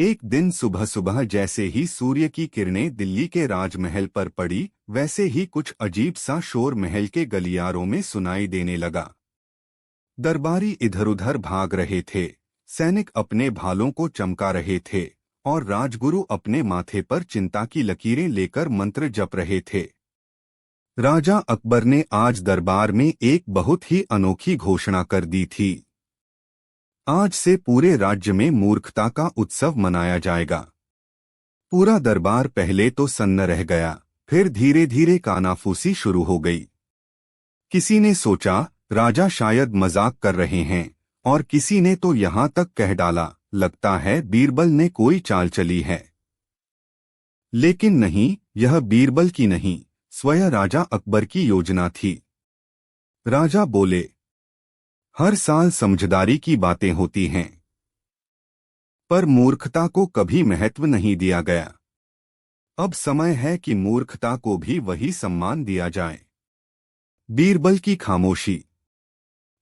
एक दिन सुबह सुबह जैसे ही सूर्य की किरणें दिल्ली के राजमहल पर पड़ी, वैसे ही कुछ अजीब सा शोर महल के गलियारों में सुनाई देने लगा। दरबारी इधर-उधर भाग रहे थे, सैनिक अपने भालों को चमका रहे थे और राजगुरु अपने माथे पर चिंता की लकीरें लेकर मंत्र जप रहे थे। राजा अकबर ने आज दरबार में एक बहुत ही अनोखी घोषणा कर दी थी। आज से पूरे राज्य में मूर्खता का उत्सव मनाया जाएगा। पूरा दरबार पहले तो सन्न रह गया, फिर धीरे धीरे कानाफूसी शुरू हो गई। किसी ने सोचा राजा शायद मजाक कर रहे हैं, और किसी ने तो यहाँ तक कह डाला, लगता है बीरबल ने कोई चाल चली है। लेकिन नहीं, यह बीरबल की नहीं, स्वयं राजा अकबर की योजना थी। राजा बोले, हर साल समझदारी की बातें होती हैं, पर मूर्खता को कभी महत्व नहीं दिया गया। अब समय है कि मूर्खता को भी वही सम्मान दिया जाए। बीरबल की खामोशी।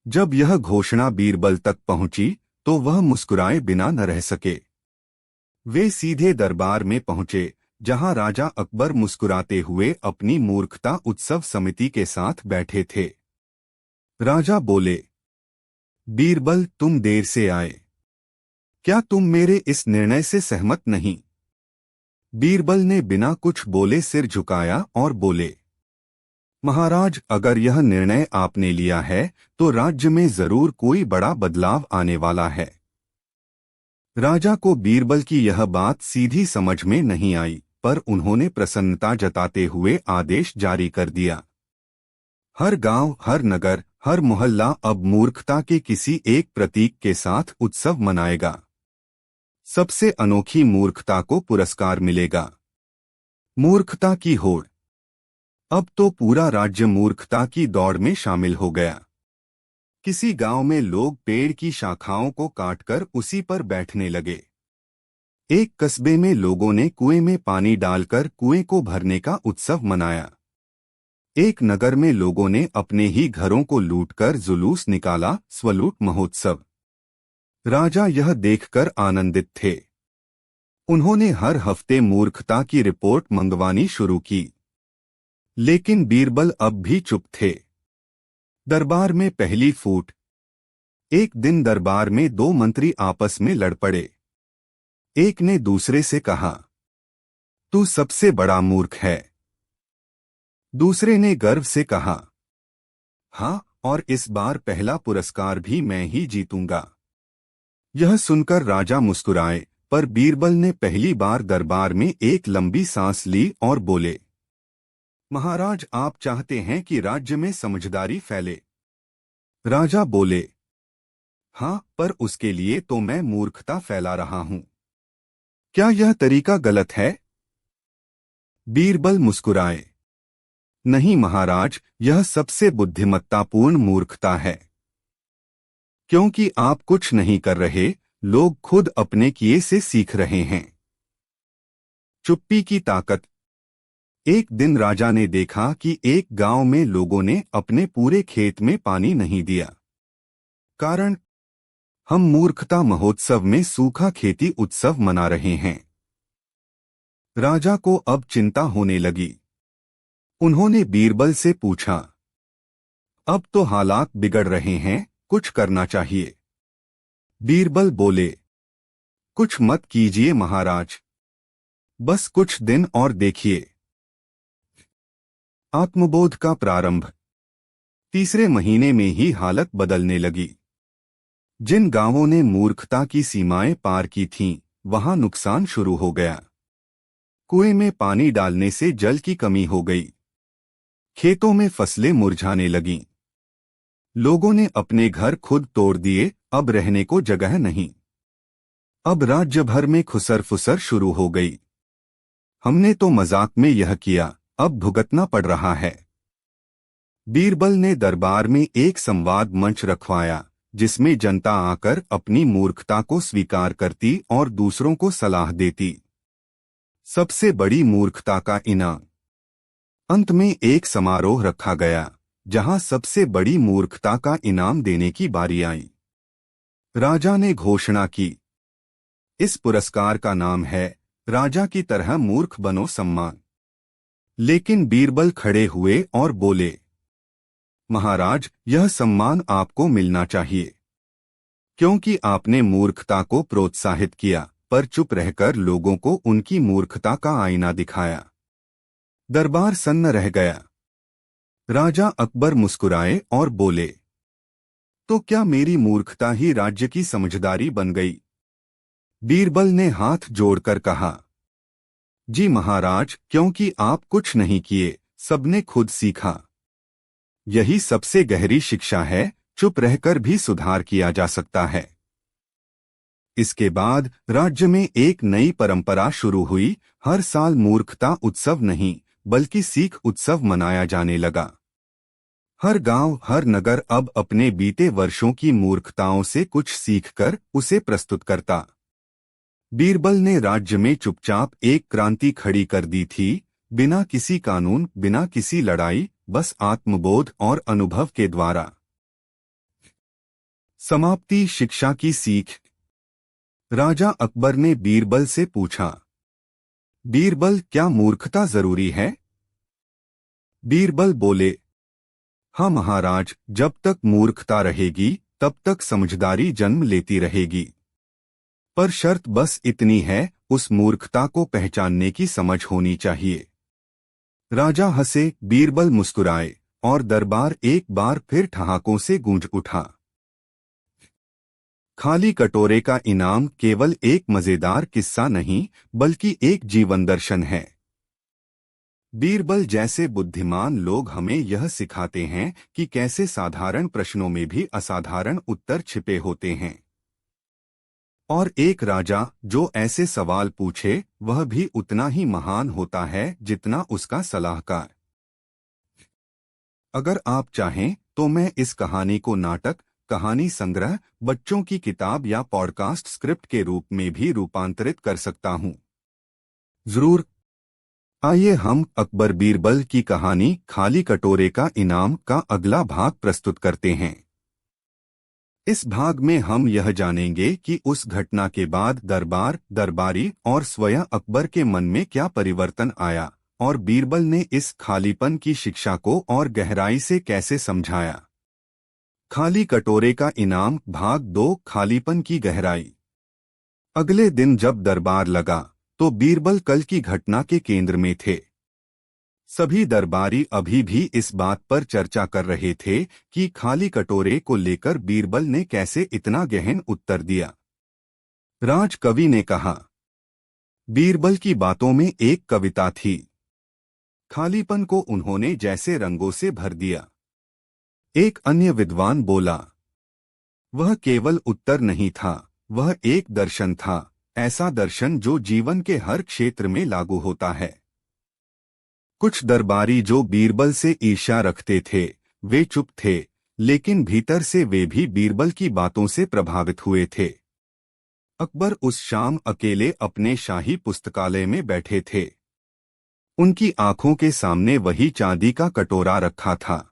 जब यह घोषणा बीरबल तक पहुंची तो वह मुस्कुराए बिना न रह सके। वे सीधे दरबार में पहुंचे, जहां राजा अकबर मुस्कुराते हुए अपनी मूर्खता उत्सव समिति के साथ बैठे थे। राजा बोले, बीरबल, तुम देर से आए। क्या तुम मेरे इस निर्णय से सहमत नहीं? बीरबल ने बिना कुछ बोले सिर झुकाया और बोले, महाराज, अगर यह निर्णय आपने लिया है तो राज्य में जरूर कोई बड़ा बदलाव आने वाला है। राजा को बीरबल की यह बात सीधी समझ में नहीं आई, पर उन्होंने प्रसन्नता जताते हुए आदेश जारी कर दिया। हर गांव, हर नगर, हर मोहल्ला अब मूर्खता के किसी एक प्रतीक के साथ उत्सव मनाएगा। सबसे अनोखी मूर्खता को पुरस्कार मिलेगा। मूर्खता की होड़। अब तो पूरा राज्य मूर्खता की दौड़ में शामिल हो गया। किसी गांव में लोग पेड़ की शाखाओं को काटकर उसी पर बैठने लगे। एक कस्बे में लोगों ने कुएं में पानी डालकर कुएं को भरने का उत्सव मनाया। एक नगर में लोगों ने अपने ही घरों को लूटकर जुलूस निकाला, स्वलूट महोत्सव। राजा यह देखकर आनंदित थे। उन्होंने हर हफ्ते मूर्खता की रिपोर्ट मंगवानी शुरू की। लेकिन बीरबल अब भी चुप थे। दरबार में पहली फूट। एक दिन दरबार में दो मंत्री आपस में लड़ पड़े। एक ने दूसरे से कहा, तू सबसे बड़ा मूर्ख है। दूसरे ने गर्व से कहा, हाँ, और इस बार पहला पुरस्कार भी मैं ही जीतूंगा। यह सुनकर राजा मुस्कुराए, पर बीरबल ने पहली बार दरबार में एक लंबी सांस ली और बोले, महाराज, आप चाहते हैं कि राज्य में समझदारी फैले। राजा बोले, हाँ, पर उसके लिए तो मैं मूर्खता फैला रहा हूं। क्या यह तरीका गलत है? बीरबल मुस्कुराए, नहीं महाराज, यह सबसे बुद्धिमत्तापूर्ण मूर्खता है। क्योंकि आप कुछ नहीं कर रहे, लोग खुद अपने किए से सीख रहे हैं। चुप्पी की ताकत। एक दिन राजा ने देखा कि एक गांव में लोगों ने अपने पूरे खेत में पानी नहीं दिया। कारण, हम मूर्खता महोत्सव में सूखा खेती उत्सव मना रहे हैं। राजा को अब चिंता होने लगी। उन्होंने बीरबल से पूछा, अब तो हालात बिगड़ रहे हैं, कुछ करना चाहिए। बीरबल बोले, कुछ मत कीजिए महाराज, बस कुछ दिन और देखिए। आत्मबोध का प्रारंभ। तीसरे महीने में ही हालत बदलने लगी। जिन गांवों ने मूर्खता की सीमाएं पार की थीं, वहां नुकसान शुरू हो गया। कुएं में पानी डालने से जल की कमी हो गई। खेतों में फसलें मुरझाने लगीं। लोगों ने अपने घर खुद तोड़ दिए, अब रहने को जगह नहीं। अब राज्य भर में खुसर फुसर शुरू हो गई। हमने तो मजाक में यह किया, अब भुगतना पड़ रहा है। बीरबल ने दरबार में एक संवाद मंच रखवाया, जिसमें जनता आकर अपनी मूर्खता को स्वीकार करती और दूसरों को सलाह देती। सबसे बड़ी मूर्खता का इनाम। अंत में एक समारोह रखा गया, जहां सबसे बड़ी मूर्खता का इनाम देने की बारी आई। राजा ने घोषणा की, इस पुरस्कार का नाम है राजा की तरह मूर्ख बनो सम्मान। लेकिन बीरबल खड़े हुए और बोले, महाराज, यह सम्मान आपको मिलना चाहिए, क्योंकि आपने मूर्खता को प्रोत्साहित किया, पर चुप रहकर लोगों को उनकी मूर्खता का आईना दिखाया। दरबार सन्न रह गया। राजा अकबर मुस्कुराए और बोले, तो क्या मेरी मूर्खता ही राज्य की समझदारी बन गई? बीरबल ने हाथ जोड़कर कहा, जी महाराज, क्योंकि आप कुछ नहीं किए, सबने खुद सीखा। यही सबसे गहरी शिक्षा है, चुप रहकर भी सुधार किया जा सकता है। इसके बाद राज्य में एक नई परंपरा शुरू हुई। हर साल मूर्खता उत्सव नहीं, बल्कि सीख उत्सव मनाया जाने लगा। हर गांव, हर नगर अब अपने बीते वर्षों की मूर्खताओं से कुछ सीखकर उसे प्रस्तुत करता। बीरबल ने राज्य में चुपचाप एक क्रांति खड़ी कर दी थी, बिना किसी कानून, बिना किसी लड़ाई, बस आत्मबोध और अनुभव के द्वारा। समाप्ति। शिक्षा की सीख। राजा अकबर ने बीरबल से पूछा, बीरबल, क्या मूर्खता जरूरी है? बीरबल बोले, हाँ महाराज, जब तक मूर्खता रहेगी तब तक समझदारी जन्म लेती रहेगी। पर शर्त बस इतनी है, उस मूर्खता को पहचानने की समझ होनी चाहिए। राजा हंसे, बीरबल मुस्कुराए और दरबार एक बार फिर ठहाकों से गूंज उठा। खाली कटोरे का इनाम केवल एक मजेदार किस्सा नहीं, बल्कि एक जीवन दर्शन है। बीरबल जैसे बुद्धिमान लोग हमें यह सिखाते हैं कि कैसे साधारण प्रश्नों में भी असाधारण उत्तर छिपे होते हैं। और एक राजा जो ऐसे सवाल पूछे, वह भी उतना ही महान होता है जितना उसका सलाहकार। अगर आप चाहें तो मैं इस कहानी को नाटक, कहानी संग्रह, बच्चों की किताब या पॉडकास्ट स्क्रिप्ट के रूप में भी रूपांतरित कर सकता हूं। जरूर। आइए हम अकबर बीरबल की कहानी खाली कटोरे का इनाम का अगला भाग प्रस्तुत करते हैं। इस भाग में हम यह जानेंगे कि उस घटना के बाद दरबार, दरबारी और स्वयं अकबर के मन में क्या परिवर्तन आया और बीरबल ने इस खालीपन की शिक्षा को और गहराई से कैसे समझाया। खाली कटोरे का इनाम भाग 2, खालीपन की गहराई। अगले दिन जब दरबार लगा तो बीरबल कल की घटना के केंद्र में थे। सभी दरबारी अभी भी इस बात पर चर्चा कर रहे थे कि खाली कटोरे को लेकर बीरबल ने कैसे इतना गहन उत्तर दिया। राजकवि ने कहा, बीरबल की बातों में एक कविता थी। खालीपन को उन्होंने जैसे रंगों से भर दिया। एक अन्य विद्वान बोला, वह केवल उत्तर नहीं था, वह एक दर्शन था, ऐसा दर्शन जो जीवन के हर क्षेत्र में लागू होता है। कुछ दरबारी जो बीरबल से ईर्ष्या रखते थे, वे चुप थे, लेकिन भीतर से वे भी बीरबल की बातों से प्रभावित हुए थे। अकबर उस शाम अकेले अपने शाही पुस्तकालय में बैठे थे। उनकी आंखों के सामने वही चांदी का कटोरा रखा था।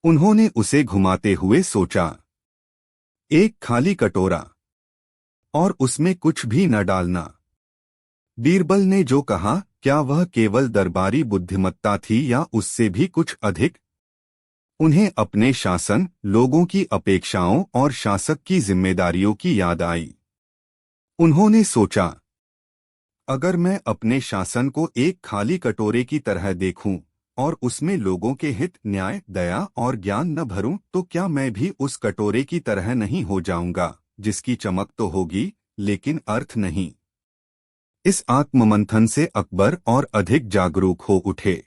उन्होंने उसे घुमाते हुए सोचा, एक खाली कटोरा, और उसमें कुछ भी न डालना। बीरबल ने जो कहा, क्या वह केवल दरबारी बुद्धिमत्ता थी या उससे भी कुछ अधिक? उन्हें अपने शासन, लोगों की अपेक्षाओं और शासक की जिम्मेदारियों की याद आई। उन्होंने सोचा, अगर मैं अपने शासन को एक खाली कटोरे की तरह देखूं और उसमें लोगों के हित, न्याय, दया और ज्ञान न भरूं, तो क्या मैं भी उस कटोरे की तरह नहीं हो जाऊंगा, जिसकी चमक तो होगी लेकिन अर्थ नहीं। इस आत्ममंथन से अकबर और अधिक जागरूक हो उठे।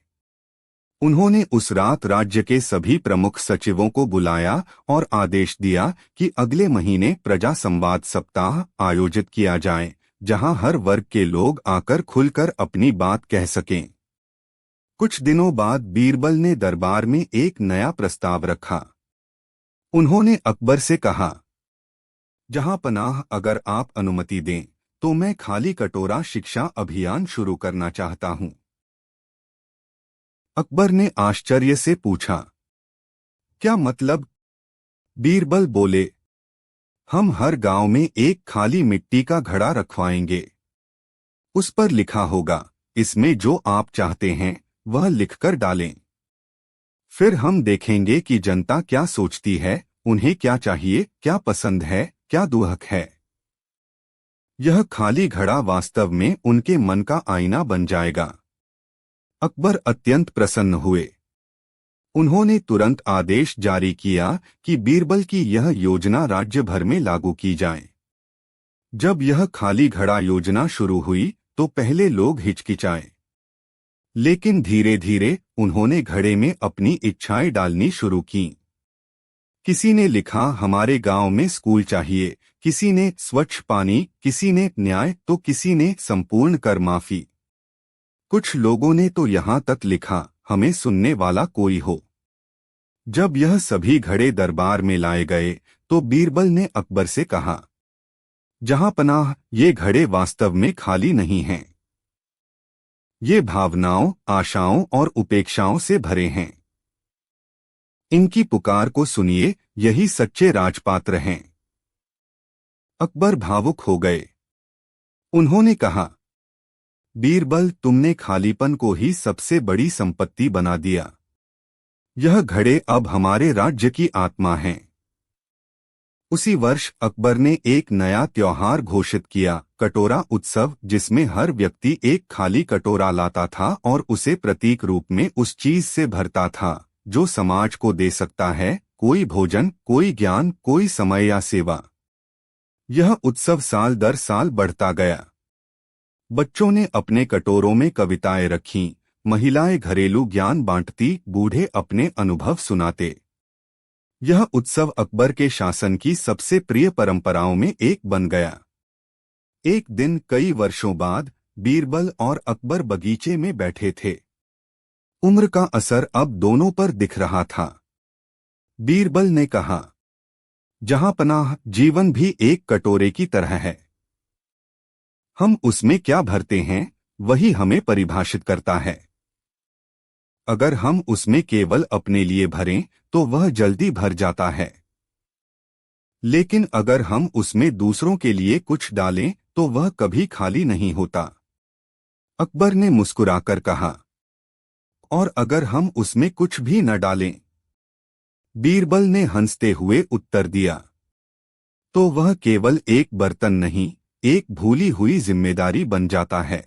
उन्होंने उस रात राज्य के सभी प्रमुख सचिवों को बुलाया और आदेश दिया कि अगले महीने प्रजा संवाद सप्ताह आयोजित किया जाए, जहां हर वर्ग के लोग आकर खुलकर अपनी बात कह सकें। कुछ दिनों बाद बीरबल ने दरबार में एक नया प्रस्ताव रखा। उन्होंने अकबर से कहा, जहां पनाह, अगर आप अनुमति दें तो मैं खाली कटोरा शिक्षा अभियान शुरू करना चाहता हूं। अकबर ने आश्चर्य से पूछा, क्या मतलब? बीरबल बोले, हम हर गांव में एक खाली मिट्टी का घड़ा रखवाएंगे। उस पर लिखा होगा, इसमें जो आप चाहते हैं वह लिखकर डालें। फिर हम देखेंगे कि जनता क्या सोचती है, उन्हें क्या चाहिए, क्या पसंद है, क्या दुहक है। यह खाली घड़ा वास्तव में उनके मन का आईना बन जाएगा। अकबर अत्यंत प्रसन्न हुए। उन्होंने तुरंत आदेश जारी किया कि बीरबल की यह योजना राज्य भर में लागू की जाए। जब यह खाली घड़ा योजना शुरू हुई तो पहले लोग हिचकिचाए, लेकिन धीरे धीरे उन्होंने घड़े में अपनी इच्छाएं डालनी शुरू की। किसी ने लिखा, हमारे गांव में स्कूल चाहिए, किसी ने स्वच्छ पानी, किसी ने न्याय, तो किसी ने संपूर्ण कर माफी। कुछ लोगों ने तो यहाँ तक लिखा, हमें सुनने वाला कोई हो। जब यह सभी घड़े दरबार में लाए गए तो बीरबल ने अकबर से कहा, जहां पनाह, ये घड़े वास्तव में खाली नहीं हैं। ये भावनाओं, आशाओं और उपेक्षाओं से भरे हैं। इनकी पुकार को सुनिए, यही सच्चे राजपात्र हैं। अकबर भावुक हो गए। उन्होंने कहा, बीरबल, तुमने खालीपन को ही सबसे बड़ी संपत्ति बना दिया। यह घड़े अब हमारे राज्य की आत्मा हैं। उसी वर्ष अकबर ने एक नया त्योहार घोषित किया, कटोरा उत्सव, जिसमें हर व्यक्ति एक खाली कटोरा लाता था और उसे प्रतीक रूप में उस चीज से भरता था जो समाज को दे सकता है, कोई भोजन, कोई ज्ञान, कोई समय या सेवा। यह उत्सव साल दर साल बढ़ता गया। बच्चों ने अपने कटोरों में कविताएं रखीं, महिलाएं घरेलू ज्ञान बांटती, बूढ़े अपने अनुभव सुनाते। यह उत्सव अकबर के शासन की सबसे प्रिय परंपराओं में एक बन गया। एक दिन कई वर्षों बाद बीरबल और अकबर बगीचे में बैठे थे। उम्र का असर अब दोनों पर दिख रहा था। बीरबल ने कहा, जहां पनाह, जीवन भी एक कटोरे की तरह है। हम उसमें क्या भरते हैं वही हमें परिभाषित करता है। अगर हम उसमें केवल अपने लिए भरें तो वह जल्दी भर जाता है, लेकिन अगर हम उसमें दूसरों के लिए कुछ डालें तो वह कभी खाली नहीं होता। अकबर ने मुस्कुराकर कहा, और अगर हम उसमें कुछ भी न डालें? बीरबल ने हंसते हुए उत्तर दिया, तो वह केवल एक बर्तन नहीं, एक भूली हुई जिम्मेदारी बन जाता है।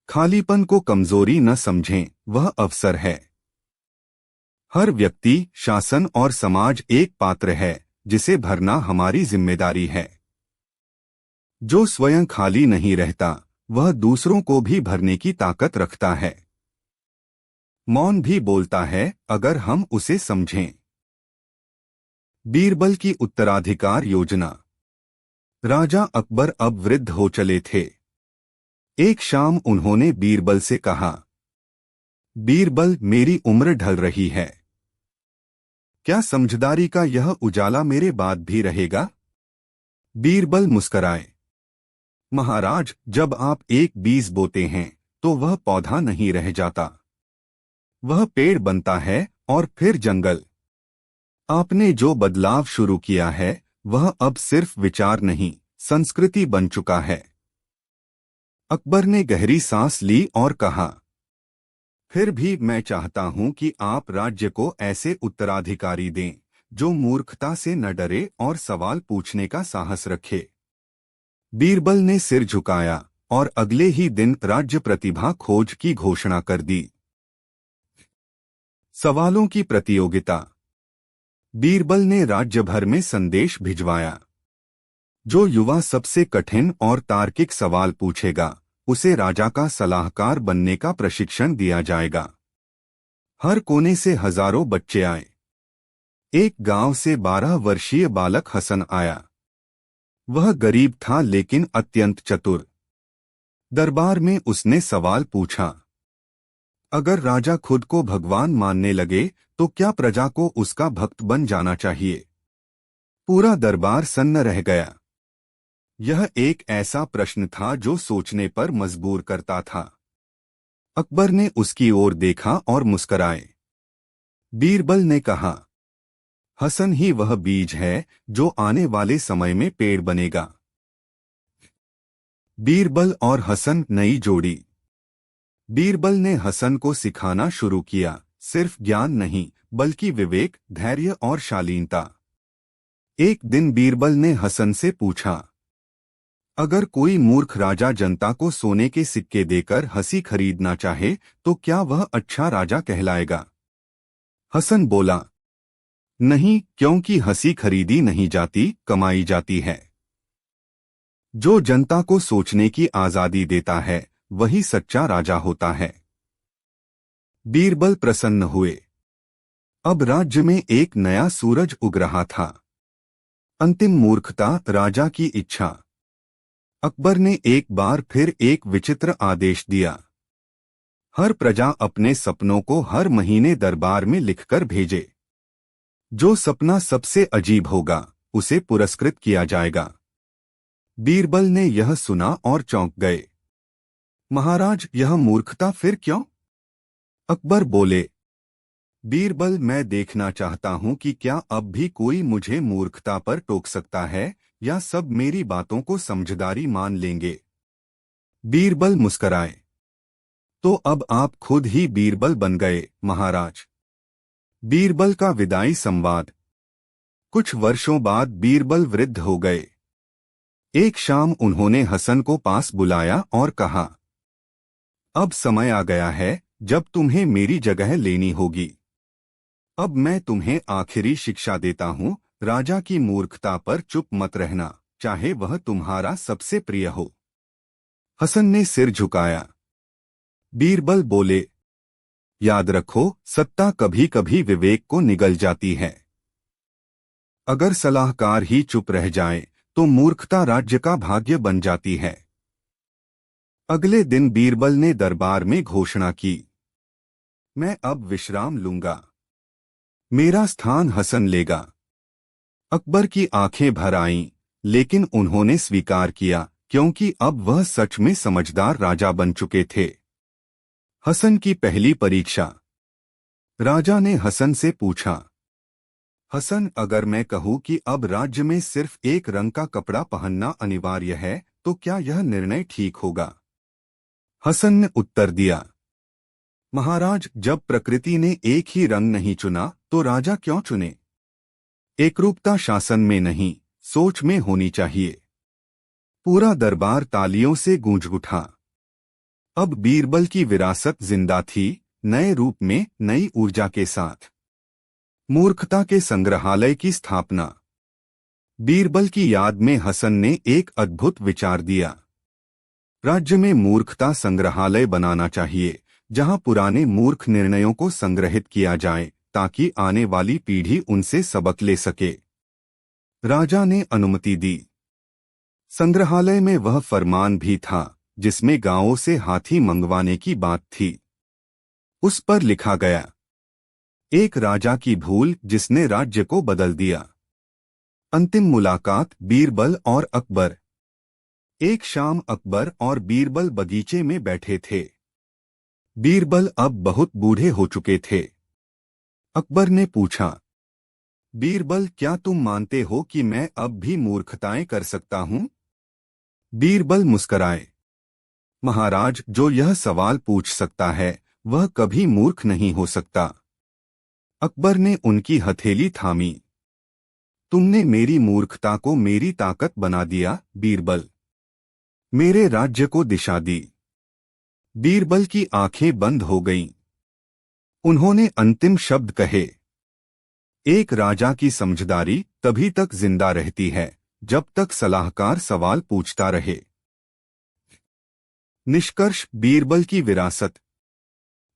खालीपन को कमजोरी न समझें, वह अवसर है। हर व्यक्ति, शासन और समाज एक पात्र है जिसे भरना हमारी जिम्मेदारी है। जो स्वयं खाली नहीं रहता वह दूसरों को भी भरने की ताकत रखता है। मौन भी बोलता है अगर हम उसे समझें। बीरबल की उत्तराधिकार योजना। राजा अकबर अब वृद्ध हो चले थे। एक शाम उन्होंने बीरबल से कहा, बीरबल, मेरी उम्र ढल रही है। क्या समझदारी का यह उजाला मेरे बाद भी रहेगा? बीरबल मुस्कराए। महाराज, जब आप एक बीज बोते हैं तो वह पौधा नहीं रह जाता, वह पेड़ बनता है और फिर जंगल। आपने जो बदलाव शुरू किया है वह अब सिर्फ विचार नहीं, संस्कृति बन चुका है। अकबर ने गहरी सांस ली और कहा, फिर भी मैं चाहता हूं कि आप राज्य को ऐसे उत्तराधिकारी दें जो मूर्खता से न डरे और सवाल पूछने का साहस रखे। बीरबल ने सिर झुकाया और अगले ही दिन राज्य प्रतिभा खोज की घोषणा कर दी। सवालों की प्रतियोगिता। बीरबल ने राज्य भर में संदेश भिजवाया, जो युवा सबसे कठिन और तार्किक सवाल पूछेगा उसे राजा का सलाहकार बनने का प्रशिक्षण दिया जाएगा। हर कोने से हजारों बच्चे आए। एक गांव से 12 वर्षीय बालक हसन आया। वह गरीब था लेकिन अत्यंत चतुर। दरबार में उसने सवाल पूछा, अगर राजा खुद को भगवान मानने लगे तो क्या प्रजा को उसका भक्त बन जाना चाहिए? पूरा दरबार सन्न रह गया। यह एक ऐसा प्रश्न था जो सोचने पर मजबूर करता था। अकबर ने उसकी ओर देखा और मुस्कराए। बीरबल ने कहा, हसन ही वह बीज है जो आने वाले समय में पेड़ बनेगा। बीरबल और हसन नई जोड़ी। बीरबल ने हसन को सिखाना शुरू किया, सिर्फ ज्ञान नहीं बल्कि विवेक, धैर्य और शालीनता। एक दिन बीरबल ने हसन से पूछा, अगर कोई मूर्ख राजा जनता को सोने के सिक्के देकर हंसी खरीदना चाहे तो क्या वह अच्छा राजा कहलाएगा? हसन बोला, नहीं, क्योंकि हंसी खरीदी नहीं जाती, कमाई जाती है। जो जनता को सोचने की आजादी देता है वही सच्चा राजा होता है। बीरबल प्रसन्न हुए। अब राज्य में एक नया सूरज उग रहा था। अंतिम मूर्खता, राजा की इच्छा। अकबर ने एक बार फिर एक विचित्र आदेश दिया। हर प्रजा अपने सपनों को हर महीने दरबार में लिखकर भेजे। जो सपना सबसे अजीब होगा उसे पुरस्कृत किया जाएगा। बीरबल ने यह सुना और चौंक गए। महाराज, यह मूर्खता फिर क्यों? अकबर बोले, बीरबल, मैं देखना चाहता हूं कि क्या अब भी कोई मुझे मूर्खता पर टोक सकता है या सब मेरी बातों को समझदारी मान लेंगे। बीरबल मुस्कराए, तो अब आप खुद ही बीरबल बन गए महाराज। बीरबल का विदाई संवाद। कुछ वर्षों बाद बीरबल वृद्ध हो गए। एक शाम उन्होंने हसन को पास बुलाया और कहा, अब समय आ गया है जब तुम्हें मेरी जगह लेनी होगी। अब मैं तुम्हें आखिरी शिक्षा देता हूं, राजा की मूर्खता पर चुप मत रहना, चाहे वह तुम्हारा सबसे प्रिय हो। हसन ने सिर झुकाया। बीरबल बोले, याद रखो, सत्ता कभी कभी विवेक को निगल जाती है। अगर सलाहकार ही चुप रह जाए तो मूर्खता राज्य का भाग्य बन जाती है। अगले दिन बीरबल ने दरबार में घोषणा की, मैं अब विश्राम लूंगा, मेरा स्थान हसन लेगा। अकबर की आंखें भर आईं, लेकिन उन्होंने स्वीकार किया क्योंकि अब वह सच में समझदार राजा बन चुके थे। हसन की पहली परीक्षा। राजा ने हसन से पूछा, हसन, अगर मैं कहूं कि अब राज्य में सिर्फ एक रंग का कपड़ा पहनना अनिवार्य है तो क्या यह निर्णय ठीक होगा? हसन ने उत्तर दिया, महाराज, जब प्रकृति ने एक ही रंग नहीं चुना तो राजा क्यों चुने? एकरूपता शासन में नहीं, सोच में होनी चाहिए। पूरा दरबार तालियों से गूंज उठा। अब बीरबल की विरासत जिंदा थी, नए रूप में, नई ऊर्जा के साथ। मूर्खता के संग्रहालय की स्थापना। बीरबल की याद में हसन ने एक अद्भुत विचार दिया। राज्य में मूर्खता संग्रहालय बनाना चाहिए, जहां पुराने मूर्ख निर्णयों को संग्रहित किया जाए ताकि आने वाली पीढ़ी उनसे सबक ले सके। राजा ने अनुमति दी। संग्रहालय में वह फरमान भी था जिसमें गांवों से हाथी मंगवाने की बात थी। उस पर लिखा गया, एक राजा की भूल जिसने राज्य को बदल दिया। अंतिम मुलाकात, बीरबल और अकबर। एक शाम अकबर और बीरबल बगीचे में बैठे थे। बीरबल अब बहुत बूढ़े हो चुके थे। अकबर ने पूछा, बीरबल, क्या तुम मानते हो कि मैं अब भी मूर्खताएं कर सकता हूं? बीरबल मुस्कराए, महाराज, जो यह सवाल पूछ सकता है वह कभी मूर्ख नहीं हो सकता। अकबर ने उनकी हथेली थामी। तुमने मेरी मूर्खता को मेरी ताकत बना दिया बीरबल। मेरे राज्य को दिशा दी। बीरबल की आंखें बंद हो गईं। उन्होंने अंतिम शब्द कहे, एक राजा की समझदारी तभी तक जिंदा रहती है जब तक सलाहकार सवाल पूछता रहे। निष्कर्ष, बीरबल की विरासत।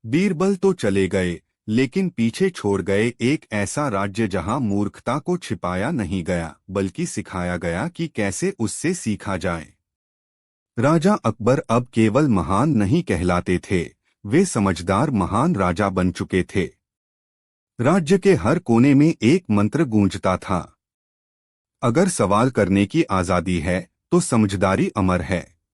बीरबल तो चले गए, लेकिन पीछे छोड़ गए एक ऐसा राज्य जहां मूर्खता को छिपाया नहीं गया बल्कि सिखाया गया कि कैसे उससे सीखा जाए। राजा अकबर अब केवल महान नहीं कहलाते थे, वे समझदार महान राजा बन चुके थे। राज्य के हर कोने में एक मंत्र गूंजता था, अगर सवाल करने की आजादी है तो समझदारी अमर है।